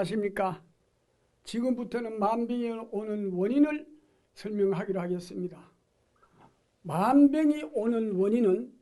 안녕하십니까. 지금부터는 만병이 오는 원인을 설명하기로 하겠습니다. 만병이 오는 원인은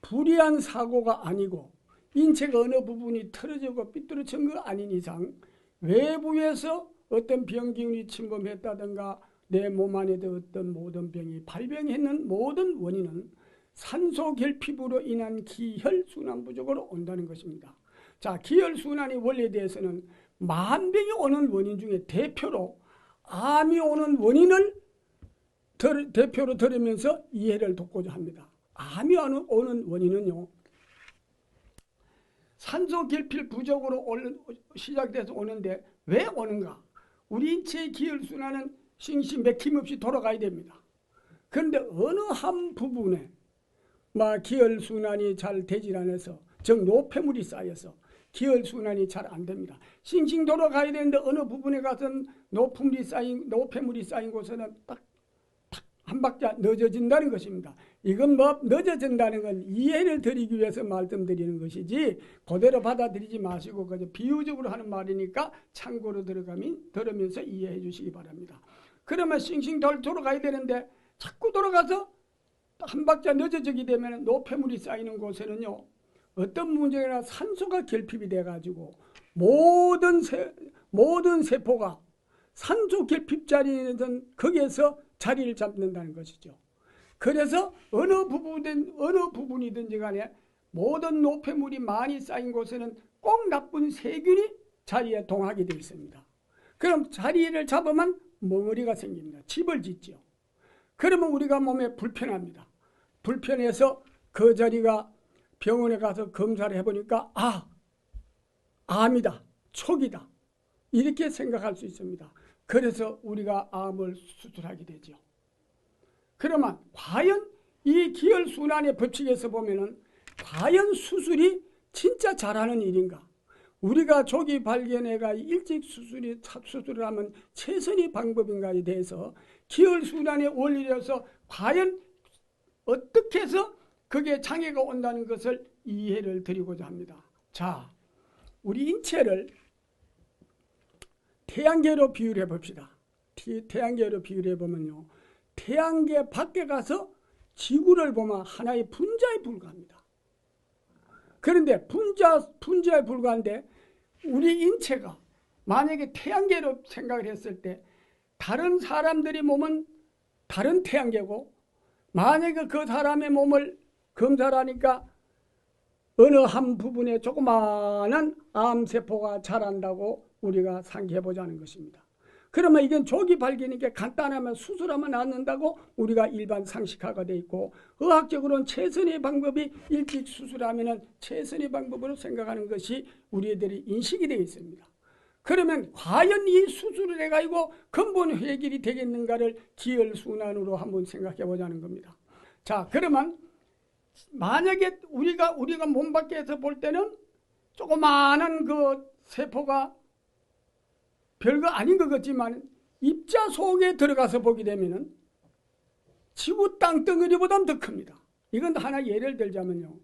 불의한 사고가 아니고 인체가 어느 부분이 틀어지고 삐뚤어진 거 아닌 이상 외부에서 어떤 병기운이 침범했다든가 내 몸 안에도 어떤 모든 병이 발병했는 모든 원인은 산소 결핍으로 인한 기혈순환 부족으로 온다는 것입니다. 자, 기혈순환의 원리에 대해서는 만병이 오는 원인 중에 대표로 암이 오는 원인을 대표로 들으면서 이해를 돕고자 합니다. 암이 오는 원인은요, 산소 결핍 부족으로 시작돼서 오는데 왜 오는가? 우리 인체의 기혈순환은 싱싱 맥힘없이 돌아가야 됩니다. 그런데 어느 한 부분에 기혈순환이 잘 되질 않아서, 즉 노폐물이 쌓여서 기혈순환이 잘 안 됩니다. 싱싱 돌아가야 되는데 어느 부분에 가서는 노폐물이 쌓인 곳에는 딱 한 박자 늦어진다는 것입니다. 이건 늦어진다는 건 이해를 드리기 위해서 말씀드리는 것이지 그대로 받아들이지 마시고 그저 비유적으로 하는 말이니까 참고로 들으면서 이해해 주시기 바랍니다. 그러면 싱싱 돌아가야 되는데 자꾸 돌아가서 한 박자 늦어지게 되면 노폐물이 쌓이는 곳에는요, 어떤 문제나 산소가 결핍이 돼가지고 모든 세포가 산소 결핍 자리에는 거기에서 자리를 잡는다는 것이죠. 그래서 어느 부분이든지 간에 모든 노폐물이 많이 쌓인 곳에는 꼭 나쁜 세균이 자리에 동하게 되어 있습니다. 그럼 자리를 잡으면 멍어리가 생깁니다. 집을 짓죠. 그러면 우리가 몸에 불편합니다. 불편해서 그 자리가 병원에 가서 검사를 해보니까 암이다, 촉이다 이렇게 생각할 수 있습니다. 그래서 우리가 암을 수술하게 되죠. 그러면 과연 이 기혈순환의 법칙에서 보면은 과연 수술이 진짜 잘하는 일인가? 우리가 조기 발견해가 일찍 수술을 하면 최선의 방법인가에 대해서 기혈순환의 원리로서 과연 어떻게 해서 그게 장애가 온다는 것을 이해를 드리고자 합니다. 자, 우리 인체를 태양계로 비유를 해봅시다. 태양계로 비유를 해보면요, 태양계 밖에 가서 지구를 보면 하나의 분자에 불과합니다. 그런데 분자에 불과한데 우리 인체가 만약에 태양계로 생각을 했을 때 다른 사람들의 몸은 다른 태양계고, 만약에 그 사람의 몸을 검사를 하니까 어느 한 부분에 조그마한 암세포가 자란다고 우리가 상기해보자는 것입니다. 그러면 이건 조기 발견이니까 간단하면 수술하면 낫는다고 우리가 일반 상식화가 되어 있고, 의학적으로는 최선의 방법이 일찍 수술하면 최선의 방법으로 생각하는 것이 우리들이 인식이 되어 있습니다. 그러면 과연 이 수술을 해가지고 근본 해결이 되겠는가를 기혈순환으로 한번 생각해 보자는 겁니다. 자, 그러면 만약에 우리가 몸 밖에서 볼 때는 조그마한 그 세포가 별거 아닌 것 같지만 입자 속에 들어가서 보게 되면은 지구 땅덩어리보다 더 큽니다. 이건 하나 예를 들자면요,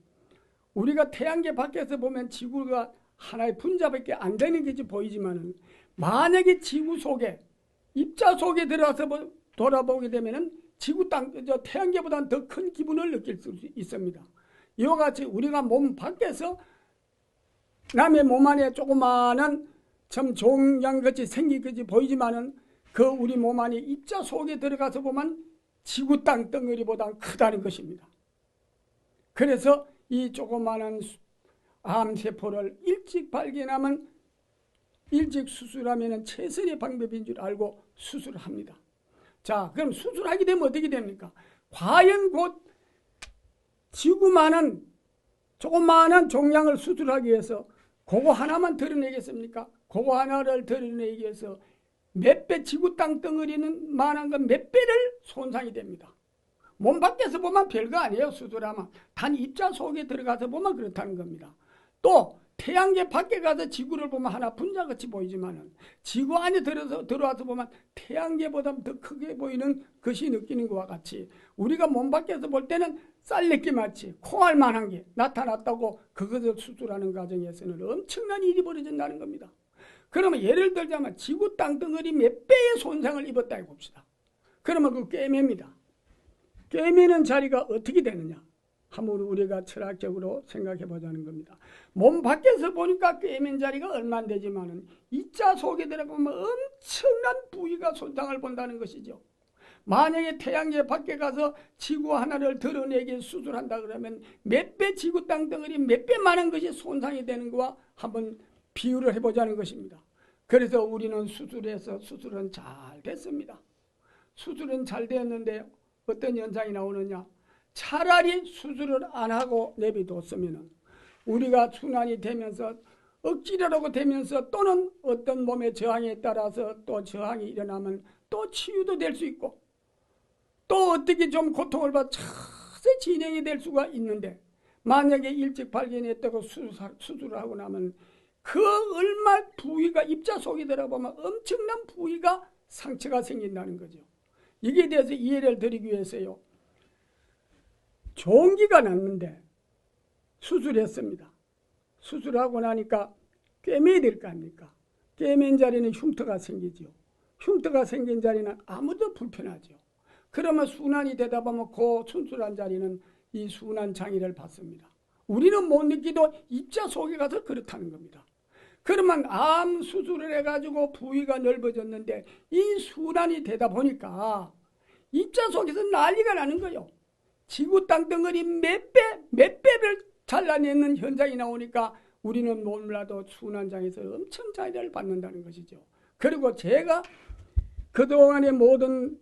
우리가 태양계 밖에서 보면 지구가 하나의 분자밖에 안 되는 것이 보이지만은 만약에 지구 속에 입자 속에 들어가서 돌아보게 되면은 태양계보다 더 큰 기분을 느낄 수 있습니다. 이와 같이 우리가 몸 밖에서 남의 몸 안에 조그마한 참 종양같이 생긴 것이 보이지만은 그 우리 몸 안에 입자 속에 들어가서 보면 지구 땅덩어리보다 크다는 것입니다. 그래서 이 조그마한 암세포를 일찍 발견하면 일찍 수술하면 최선의 방법인 줄 알고 수술을 합니다. 자, 그럼 수술하게 되면 어떻게 됩니까? 과연 곧 지구만한 조그마한 종양을 수술하기 위해서 그거 하나만 드러내겠습니까? 그거 하나를 드러내기 위해서 몇 배, 지구 땅덩어리는 만한 건 몇 배를 손상이 됩니다. 몸 밖에서 보면 별거 아니에요. 수술하면 단 입자 속에 들어가서 보면 그렇다는 겁니다. 또 태양계 밖에 가서 지구를 보면 하나 분자같이 보이지만은 지구 안에 들어와서 보면 태양계보다 더 크게 보이는 것이 느끼는 것과 같이 우리가 몸 밖에서 볼 때는 쌀내기 마치 콩알 만한 게 나타났다고 그것을 수술하는 과정에서는 엄청난 일이 벌어진다는 겁니다. 그러면 예를 들자면 지구 땅덩어리 몇 배의 손상을 입었다 해봅시다. 그러면 그 꿰매입니다. 꿰매는 자리가 어떻게 되느냐? 한번 우리가 철학적으로 생각해 보자는 겁니다. 몸 밖에서 보니까 꿰맨 자리가 얼마 안 되지만은 이자 속에 들어가면 엄청난 부위가 손상을 본다는 것이죠. 만약에 태양계 밖에 가서 지구 하나를 드러내게 수술한다 그러면 몇 배 지구 땅덩어리 몇 배 많은 것이 손상이 되는 거와 한번 비유를 해보자는 것입니다. 그래서 우리는 수술해서 수술은 잘 됐습니다. 수술은 잘 됐는데 어떤 현상이 나오느냐? 차라리 수술을 안 하고 내비뒀으면 우리가 순환이 되면서 억지라고 되면서 또는 어떤 몸의 저항에 따라서 또 저항이 일어나면 또 치유도 될 수 있고 또 어떻게 좀 고통을 받아 차세 진행이 될 수가 있는데 만약에 일찍 발견했다고 수술을 하고 나면 그 얼마 부위가 입자 속에 들어보면 엄청난 부위가 상처가 생긴다는 거죠. 이게 대해서 이해를 드리기 위해서요. 종기가 났는데 수술했습니다. 수술하고 나니까 꿰매야 될 거 아닙니까? 꿰맨 자리는 흉터가 생기죠. 흉터가 생긴 자리는 아무도 불편하죠. 그러면 순환이 되다 보면 그 순술한 자리는 이 순환 장애를 받습니다. 우리는 못 느끼도 입자 속에 가서 그렇다는 겁니다. 그러면 암 수술을 해가지고 부위가 넓어졌는데 이 순환이 되다 보니까 입자 속에서 난리가 나는 거예요. 지구 땅덩어리 몇 배를 잘라내는 현장이 나오니까 우리는 몰라도 순환장에서 엄청 장애를 받는다는 것이죠. 그리고 제가 그동안의 모든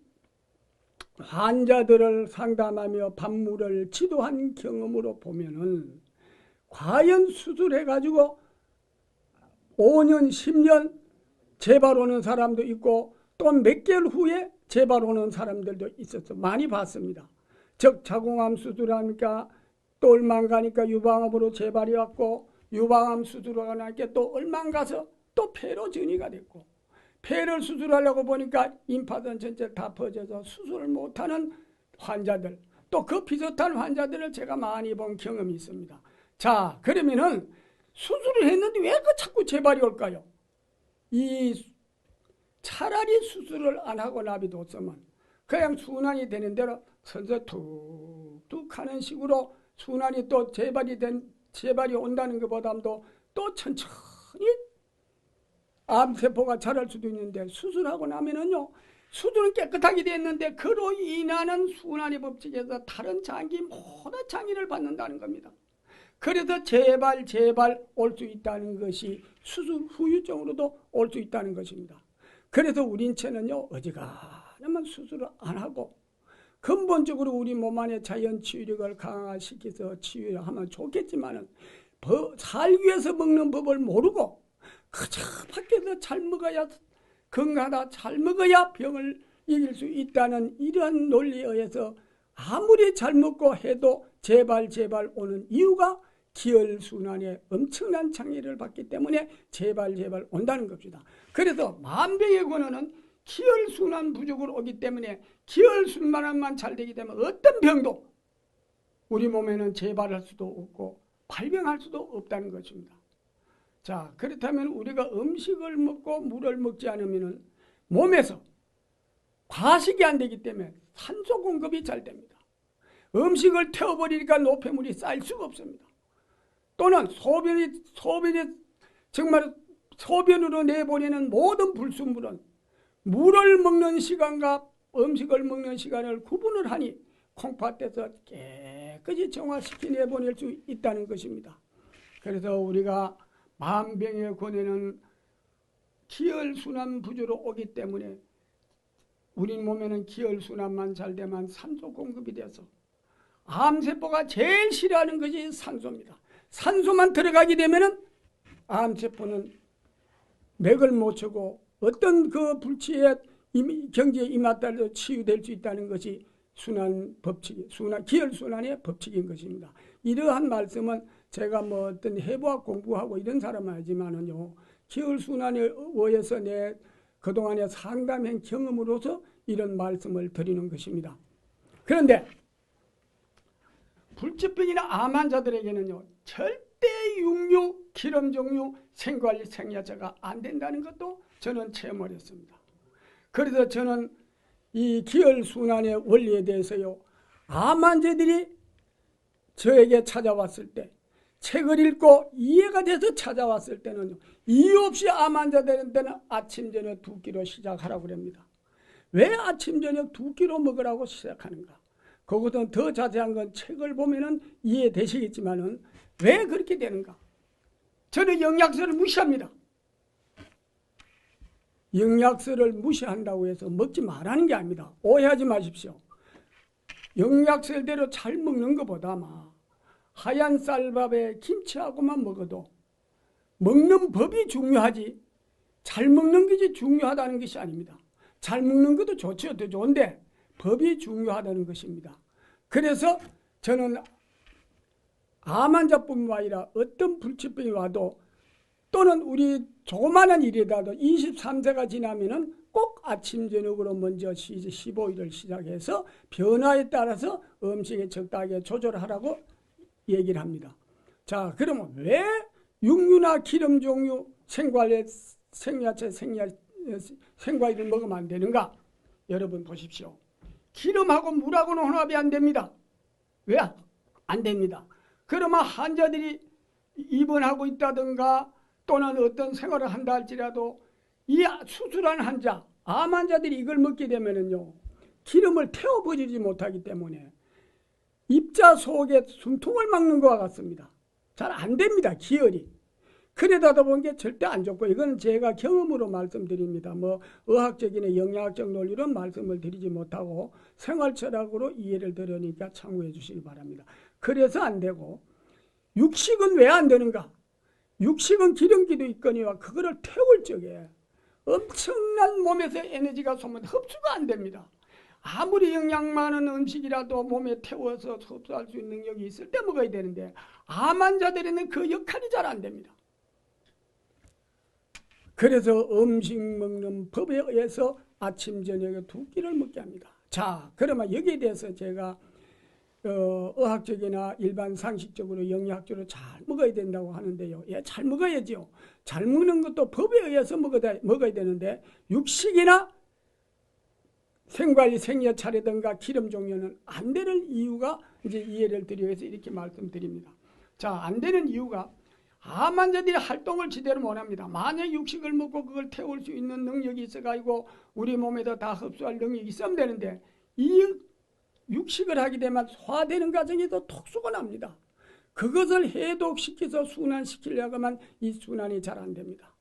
환자들을 상담하며 반무를 지도한 경험으로 보면은 과연 수술해가지고 5년, 10년 재발 오는 사람도 있고 또 몇 개월 후에 재발 오는 사람들도 있었어. 많이 봤습니다. 즉 자궁암 수술하니까 또 얼마 안 가니까 유방암으로 재발이 왔고 유방암 수술하고 나니까 또 얼마 안 가서 또 폐로 전이가 됐고 폐를 수술하려고 보니까 임파선 전체 다 퍼져서 수술을 못하는 환자들 또 그 비슷한 환자들을 제가 많이 본 경험이 있습니다. 자 그러면은 수술을 했는데 왜 그 자꾸 재발이 올까요? 차라리 수술을 안 하고 놔둬뒀으면 그냥 순환이 되는 대로 선서 툭툭 하는 식으로 순환이 또 재발이 온다는 것보다도 또 천천히 암세포가 자랄 수도 있는데 수술하고 나면은요 수술은 깨끗하게 됐는데 그로 인하는 순환의 법칙에서 다른 장기 모든 장애를 받는다는 겁니다. 그래서 재발 올 수 있다는 것이 수술 후유증으로도 올 수 있다는 것입니다. 그래서 우리 인체는요 어지간하면 수술을 안 하고 근본적으로 우리 몸 안에 자연 치유력을 강화시켜서 치유를 하면 좋겠지만은 살기 위해서 먹는 법을 모르고 그저 밖에서 잘 먹어야 건강하다 잘 먹어야 병을 이길 수 있다는 이러한 논리에 의해서 아무리 잘 먹고 해도 재발 오는 이유가 기혈순환에 엄청난 장애를 받기 때문에 재발 온다는 겁니다. 그래서 만병의 근원은 기혈순환 부족으로 오기 때문에 기혈순환만 잘 되기 때문에 어떤 병도 우리 몸에는 재발할 수도 없고 발병할 수도 없다는 것입니다. 자 그렇다면 우리가 음식을 먹고 물을 먹지 않으면 몸에서 과식이 안 되기 때문에 산소 공급이 잘 됩니다. 음식을 태워버리니까 노폐물이 쌓일 수가 없습니다. 또는 소변이 정말 소변으로 내보내는 모든 불순물은 물을 먹는 시간과 음식을 먹는 시간을 구분을 하니 콩팥에서 깨끗이 정화시켜 내보낼 수 있다는 것입니다. 그래서 우리가 만병의 근원은 기혈순환 부조로 오기 때문에 우리 몸에는 기혈순환만 잘 되면 산소 공급이 돼서 암세포가 제일 싫어하는 것이 산소입니다. 산소만 들어가게 되면은 암세포는 맥을 못 쳐고 어떤 그 불치의 경지에 임하더라도 치유될 수 있다는 것이 기혈순환의 법칙인 것입니다. 이러한 말씀은 제가 뭐 어떤 해부학 공부하고 이런 사람은 아니지만은요, 기혈순환에 의해서 내 그동안의 상담한 경험으로서 이런 말씀을 드리는 것입니다. 그런데 불치병이나 암 환자들에게는요 절대 육류 기름 종류 생관리 생야채가 안 된다는 것도 저는 체험을 했습니다. 그래서 저는 이 기혈순환의 원리에 대해서요, 암 환자들이 저에게 찾아왔을 때, 책을 읽고 이해가 돼서 찾아왔을 때는 이유 없이 암 환자들한테는 아침 저녁 2끼로 시작하라고 그럽니다. 왜 아침 저녁 2끼로 먹으라고 시작하는가? 그것은 더 자세한 건 책을 보면은 이해되시겠지만은 왜 그렇게 되는가? 저는 영양소를 무시합니다. 영양소를 무시한다고 해서 먹지 말라는 게 아닙니다. 오해하지 마십시오. 영양소대로 잘 먹는 것보다 하얀 쌀밥에 김치하고만 먹어도 먹는 법이 중요하지 잘 먹는 것이 중요하다는 것이 아닙니다. 잘 먹는 것도 좋죠. 더 좋은데 법이 중요하다는 것입니다. 그래서 저는 암 환자뿐만 아니라 어떤 불치병이 와도 또는 우리 조그마한 일이라도 23세가 지나면은 꼭 아침 저녁으로 먼저 15일을 시작해서 변화에 따라서 음식에 적당하게 조절하라고 얘기를 합니다. 자, 그러면 왜 육류나 기름 종류 생야채, 생과일을 먹으면 안 되는가? 여러분 보십시오. 기름하고 물하고는 혼합이 안 됩니다. 왜? 안 됩니다. 그러면 환자들이 입원하고 있다든가 또는 어떤 생활을 한다 할지라도 이 수술한 환자, 암 환자들이 이걸 먹게 되면은요, 기름을 태워버리지 못하기 때문에 입자 속에 숨통을 막는 것과 같습니다. 잘 안 됩니다. 기혈이. 그러다 보니까 절대 안 좋고, 이건 제가 경험으로 말씀드립니다. 의학적이나 영양학적 논리로 말씀을 드리지 못하고 생활 철학으로 이해를 드리니까 참고해 주시기 바랍니다. 그래서 안 되고, 육식은 왜 안 되는가? 육식은 기름기도 있거니와 그거를 태울 적에 엄청난 몸에서 에너지가 소모돼 흡수가 안 됩니다. 아무리 영양 많은 음식이라도 몸에 태워서 흡수할 수 있는 능력이 있을 때 먹어야 되는데 암 환자들에는 그 역할이 잘 안 됩니다. 그래서 음식 먹는 법에 의해서 아침 저녁에 2끼를 먹게 합니다. 자, 그러면 여기에 대해서 제가 의학적이나 일반 상식적으로 영양학적으로 잘 먹어야 된다고 하는데요. 예, 잘 먹어야죠. 잘 먹는 것도 법에 의해서 먹어야 되는데 육식이나 생과일, 생야채라든가 기름 종류는 안 되는 이유가 이제 이해를 드리기 위해서 이렇게 말씀드립니다. 자, 안 되는 이유가 암 환자들이 활동을 제대로 못합니다. 만약 육식을 먹고 그걸 태울 수 있는 능력이 있어가지고 우리 몸에다 다 흡수할 능력이 있으면 되는데 이 육식을 하게 되면 소화되는 과정에도 톡수가 납니다. 그것을 해독시켜서 순환시키려고 하면 이 순환이 잘 안 됩니다.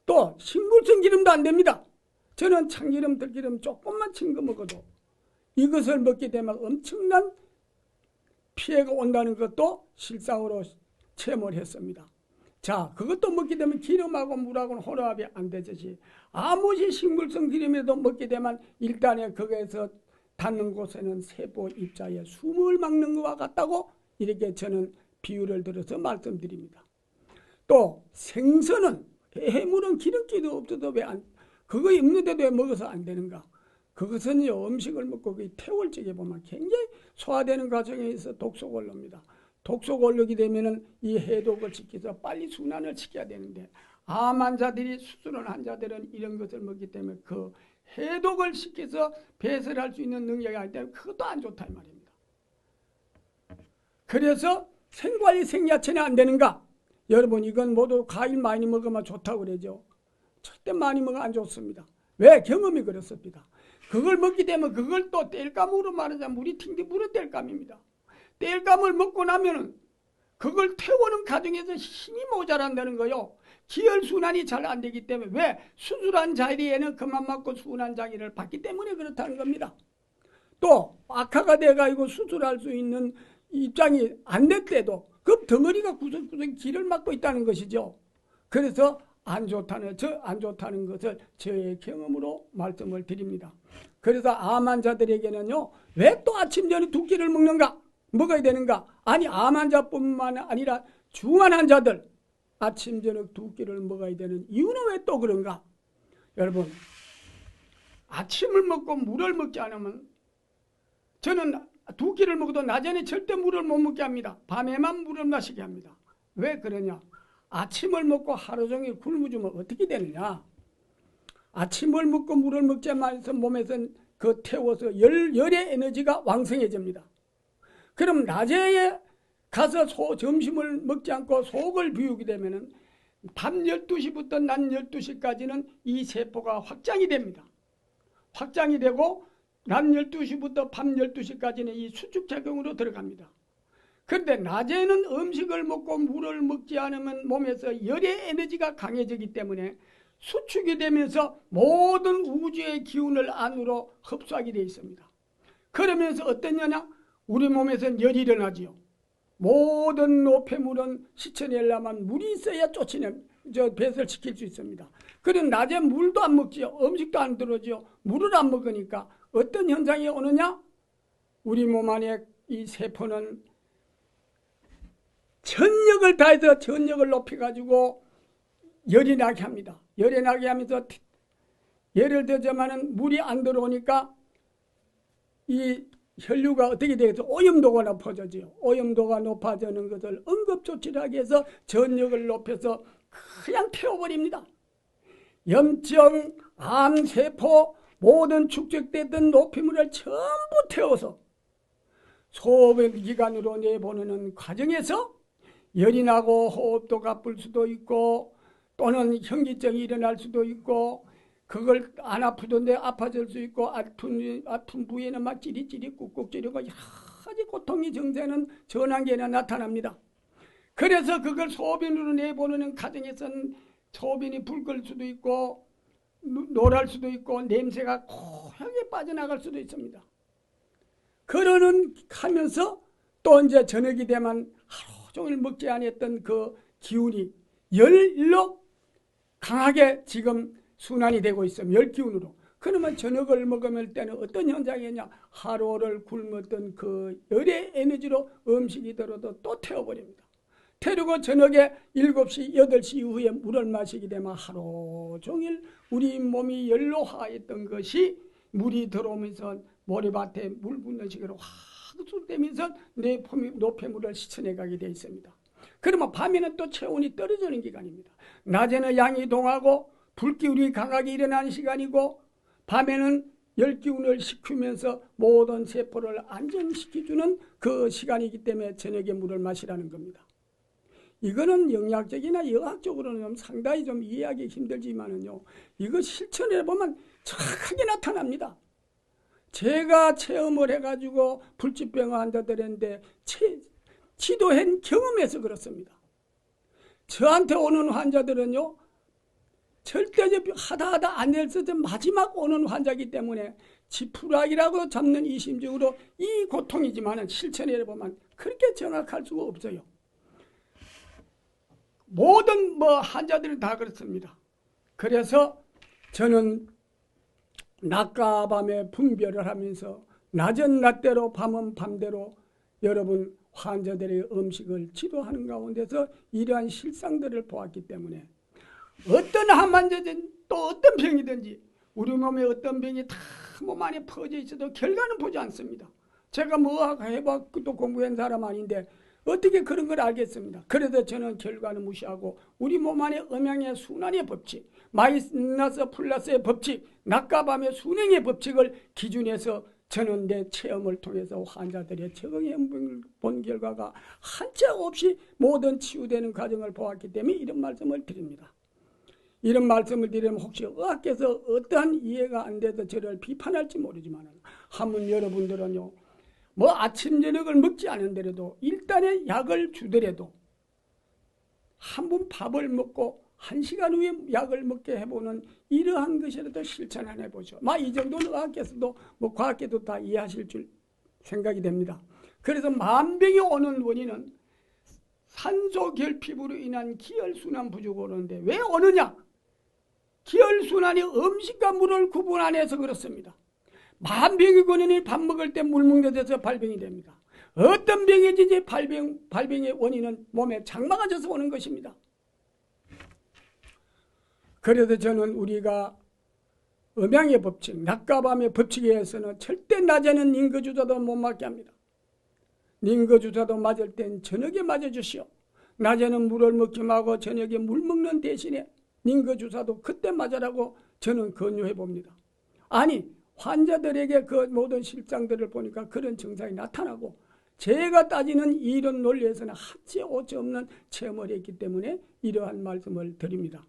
또 식물성 기름도 안 됩니다. 저는 참기름, 들기름 조금만 친 거 먹어도 이것을 먹게 되면 엄청난 피해가 온다는 것도 실상으로 체험을 했습니다. 자, 그것도 먹게 되면 기름하고 물하고는 혼합이 안 되듯이 아무리 식물성 기름이라도 먹게 되면 일단은 거기에서 닿는 곳에는 세포 입자에 숨을 막는 것과 같다고 이렇게 저는 비유를 들어서 말씀드립니다. 또 생선은 해물은 기름기도 없어도 왜 그거 없는데도 왜 먹어서 안 되는가? 그것은요, 음식을 먹고 태울 적에 보면 굉장히 소화되는 과정에 있어 독소가 올라옵니다. 독소가 올라오게 되면은 이 해독을 시켜서 빨리 순환을 시켜야 되는데 암 환자들이 수술한 환자들은 이런 것을 먹기 때문에 그 해독을 시켜서 배설할 수 있는 능력이 아니기 때문에 그것도 안 좋다 이 말입니다. 그래서 생과일, 생야채는 안 되는가? 여러분 이건 모두 과일 많이 먹으면 좋다고 그러죠. 절대 많이 먹으면 안 좋습니다. 왜? 경험이 그렇습니다. 그걸 먹게 되면 그걸 또 땔감으로 말하자면 물이 튕겨 물은 땔감입니다. 땔감을 먹고 나면은 그걸 태우는 과정에서 힘이 모자란다는 거요. 기혈순환이 잘 안 되기 때문에 왜? 수술한 자리에는 그만 맞고 순환 장애를 받기 때문에 그렇다는 겁니다. 또 악화가 돼가지고 수술할 수 있는 입장이 안 될 때도 그 덩어리가 구석구석 길을 막고 있다는 것이죠. 그래서 안 좋다는 것을 저의 경험으로 말씀을 드립니다. 그래서 암 환자들에게는요, 왜 또 아침 저녁 2끼를 먹어야 되는가? 아니 암 환자뿐만 아니라 중환 환자들 아침 저녁 2끼를 먹어야 되는 이유는 왜 또 그런가? 여러분 아침을 먹고 물을 먹지 않으면 저는 2끼를 먹어도 낮에는 절대 물을 못 먹게 합니다. 밤에만 물을 마시게 합니다. 왜 그러냐? 아침을 먹고 하루 종일 굶어주면 어떻게 되느냐? 아침을 먹고 물을 먹자마자 몸에서 그 태워서 열의 에너지가 왕성해집니다. 그럼 낮에 가서 점심을 먹지 않고 속을 비우게 되면은 밤 12시부터 낮 12시까지는 이 세포가 확장이 됩니다. 확장이 되고 낮 12시부터 밤 12시까지는 이 수축작용으로 들어갑니다. 그런데 낮에는 음식을 먹고 물을 먹지 않으면 몸에서 열의 에너지가 강해지기 때문에 수축이 되면서 모든 우주의 기운을 안으로 흡수하게 되어 있습니다. 그러면서 어떠냐냐? 우리 몸에서는 열이 일어나지요. 모든 노폐물은 씻어내려면 물이 있어야 배설시킬 수 있습니다. 그럼 낮에 물도 안 먹지요. 음식도 안 들어오지요. 물을 안 먹으니까 어떤 현상이 오느냐? 우리 몸 안에 이 세포는 전력을 다해서 전력을 높여가지고 열이 나게 합니다. 열이 나게 하면서 예를 들자면은 물이 안 들어오니까 이 혈류가 어떻게 되겠어? 오염도가 높아지죠. 오염도가 높아지는 것을 응급조치를 하기 위해서 전력을 높여서 그냥 태워버립니다. 염증, 암세포, 모든 축적됐던 노폐물을 전부 태워서 소변기관으로 내보내는 과정에서 열이 나고 호흡도가 아플 수도 있고 또는 현기증이 일어날 수도 있고 그걸 안 아프던데 아파질 수 있고 아픈 부위에는 막 찌릿찌릿 꾹꾹 찌르고 여러 가지 고통이 증세는 전환기에나 나타납니다. 그래서 그걸 소변으로 내보내는 과정에서는 소변이 붉을 수도 있고 노랄 수도 있고 냄새가 고하게 빠져나갈 수도 있습니다. 그러는 하면서 또 이제 저녁이 되면 하루 종일 먹지 않았던 그 기운이 열로 강하게 지금 순환이 되고 있습니다. 열기운으로. 그러면 저녁을 먹을 때는 어떤 현상이냐? 하루를 굶었던 그 열의 에너지로 음식이 들어도 또 태워버립니다. 태우고 저녁에 7시, 8시 이후에 물을 마시게 되면 하루 종일 우리 몸이 열로 하였던 것이 물이 들어오면서 모래밭에 물 붓는 식으로 확수되면서 노폐물을 씻어내가게 되어 있습니다. 그러면 밤에는 또 체온이 떨어지는 기간입니다. 낮에는 양이 동하고 불기운이 강하게 일어나는 시간이고 밤에는 열기운을 식히면서 모든 세포를 안정시켜주는 그 시간이기 때문에 저녁에 물을 마시라는 겁니다. 이거는 영양적이나 의학적으로는 상당히 좀 이해하기 힘들지만은요, 이거 실천해 보면 정확하게 나타납니다. 제가 체험을 해가지고 불치병 환자들인데 지도한 경험에서 그렇습니다. 저한테 오는 환자들은요, 절대적으로 하다 안 돼서 마지막 오는 환자이기 때문에 지푸라기라고 잡는 이 심정으로 이 고통이지만 실천해 보면 그렇게 정확할 수가 없어요. 모든 환자들은 다 그렇습니다. 그래서 저는 낮과 밤에 분별을 하면서 낮은 낮대로 밤은 밤대로 여러분 환자들의 음식을 지도하는 가운데서 이러한 실상들을 보았기 때문에 어떤 한만자든 또 어떤 병이든지 우리 몸에 어떤 병이 다 몸 안에 퍼져 있어도 결과는 보지 않습니다. 제가 해봤고 또 공부한 사람 아닌데 어떻게 그런 걸 알겠습니다. 그래서 저는 결과는 무시하고 우리 몸 안에 음양의 순환의 법칙, 마이너스 플러스의 법칙, 낮과 밤의 순행의 법칙을 기준해서 저는 내 체험을 통해서 환자들의 적응해 본 결과가 한차 없이 모든 치유되는 과정을 보았기 때문에 이런 말씀을 드립니다. 이런 말씀을 드리면 혹시 의학께서 어떠한 이해가 안 돼서 저를 비판할지 모르지만 한번 여러분들은요, 아침 저녁을 먹지 않은데도 일단의 약을 주더라도 한 번 밥을 먹고 1시간 후에 약을 먹게 해보는 이러한 것이라도 실천 안 해보죠. 이 정도는 의학께서도 과학계도 다 이해하실 줄 생각이 됩니다. 그래서 만병이 오는 원인은 산소 결핍으로 인한 기혈순환 부족으로 오는데 왜 오느냐? 기혈순환이 음식과 물을 구분 안 해서 그렇습니다. 만병의 원인이 밥 먹을 때 물 먹는 데서 발병이 됩니다. 어떤 병이든지 발병의 원인은 몸에 장마가 져서 오는 것입니다. 그래서 저는 우리가 음양의 법칙, 낮과 밤의 법칙에 의해서는 절대 낮에는 링거주사도 못 맞게 합니다. 링거주사도 맞을 땐 저녁에 맞아주시오. 낮에는 물을 먹지 말고 저녁에 물 먹는 대신에 링거 주사도 그때 맞으라고 저는 권유해 봅니다. 아니 환자들에게 그 모든 실상들을 보니까 그런 증상이 나타나고 제가 따지는 이런 논리에서는 한치 오차 없는 체험을 했기 때문에 이러한 말씀을 드립니다.